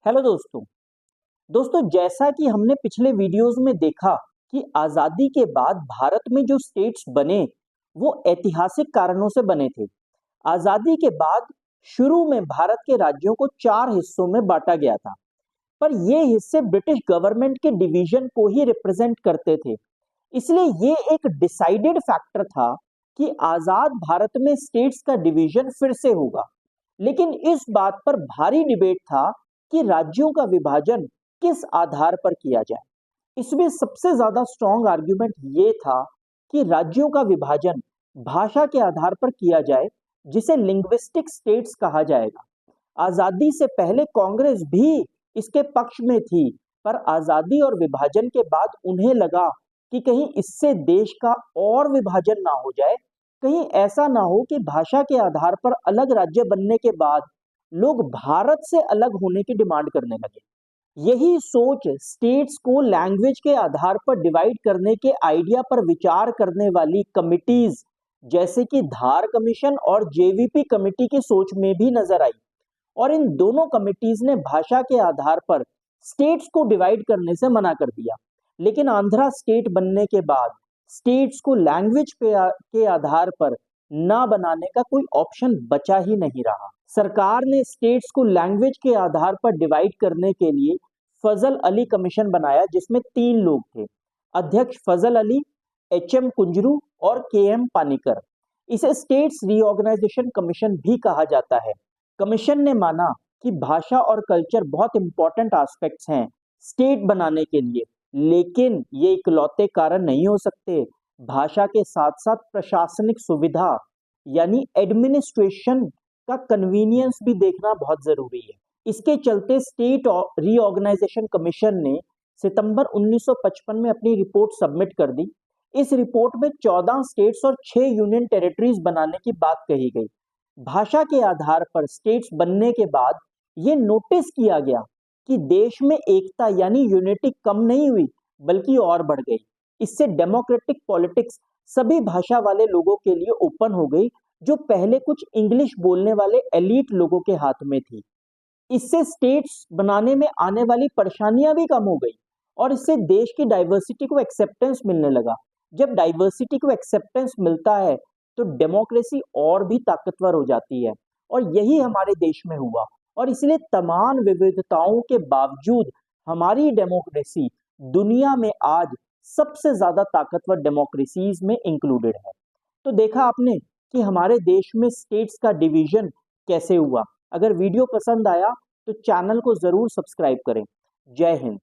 Hello दोस्तों। जैसा कि हमने पिछले वीडियोस में देखा कि आज़ादी के बाद भारत में जो स्टेट्स बने वो ऐतिहासिक कारणों से बने थे। आज़ादी के बाद शुरू में भारत के राज्यों को 4 हिस्सों में बांटा गया था, पर ये हिस्से ब्रिटिश गवर्नमेंट के डिवीजन को ही रिप्रेजेंट करते थे। इसलिए ये एक डिसाइडेड फैक्टर था कि आज़ाद भारत में स्टेट्स का डिवीजन फिर से होगा। लेकिन इस बात पर भारी डिबेट था कि राज्यों का विभाजन किस आधार पर किया जाए। इसमें सबसे ज्यादा स्ट्रॉन्ग आर्ग्यूमेंट ये था कि राज्यों का विभाजन भाषा के आधार पर किया जाए, जिसे लिंग्विस्टिक स्टेट्स कहा जाएगा। आजादी से पहले कांग्रेस भी इसके पक्ष में थी, पर आजादी और विभाजन के बाद उन्हें लगा कि कहीं इससे देश का और विभाजन ना हो जाए, कहीं ऐसा ना हो कि भाषा के आधार पर अलग राज्य बनने के बाद लोग भारत से अलग होने की डिमांड करने लगे। यही सोच स्टेट्स को लैंग्वेज के आधार पर डिवाइड करने के आइडिया पर विचार करने वाली कमिटीज जैसे कि धार कमीशन और जेवीपी कमेटी की सोच में भी नजर आई। और इन दोनों कमिटीज ने भाषा के आधार पर स्टेट्स को डिवाइड करने से मना कर दिया। लेकिन आंध्रा स्टेट बनने के बाद स्टेट्स को लैंग्वेज के आधार पर ना बनाने का कोई ऑप्शन बचा ही नहीं रहा। सरकार ने स्टेट्स को लैंग्वेज के आधार पर डिवाइड करने के लिए फजल अली कमीशन बनाया, जिसमें 3 लोग थे, अध्यक्ष फजल अली, एच.एम. कुंजरू और के.एम. पानीकर। इसे स्टेट्स रीऑर्गेनाइजेशन कमीशन भी कहा जाता है। कमीशन ने माना कि भाषा और कल्चर बहुत इंपॉर्टेंट एस्पेक्ट्स हैं स्टेट बनाने के लिए, लेकिन ये इकलौते कारण नहीं हो सकते। भाषा के साथ साथ प्रशासनिक सुविधा यानी एडमिनिस्ट्रेशन का कन्वीनियंस भी देखना बहुत जरूरी है। इसके चलते स्टेट रीऑर्गेनाइजेशन कमीशन ने सितंबर 1955 में अपनी रिपोर्ट सबमिट कर दी। इस रिपोर्ट में 14 स्टेट्स और 6 यूनियन टेरिटरीज बनाने की बात कही गई। भाषा के आधार पर स्टेट्स बनने के बाद यह नोटिस किया गया कि देश में एकता यानी यूनिटी कम नहीं हुई बल्कि और बढ़ गई। इससे डेमोक्रेटिक पॉलिटिक्स सभी भाषा वाले लोगों के लिए ओपन हो गई, जो पहले कुछ इंग्लिश बोलने वाले एलीट लोगों के हाथ में थी। इससे स्टेट्स बनाने में आने वाली परेशानियां भी कम हो गई और इससे देश की डाइवर्सिटी को एक्सेप्टेंस मिलने लगा। जब डाइवर्सिटी को एक्सेप्टेंस मिलता है तो डेमोक्रेसी और भी ताकतवर हो जाती है, और यही हमारे देश में हुआ। और इसलिए तमाम विविधताओं के बावजूद हमारी डेमोक्रेसी दुनिया में आज सबसे ज्यादा ताकतवर डेमोक्रेसीज में इंक्लूडेड है। तो देखा आपने कि हमारे देश में स्टेट्स का डिवीजन कैसे हुआ। अगर वीडियो पसंद आया तो चैनल को जरूर सब्सक्राइब करें। जय हिंद।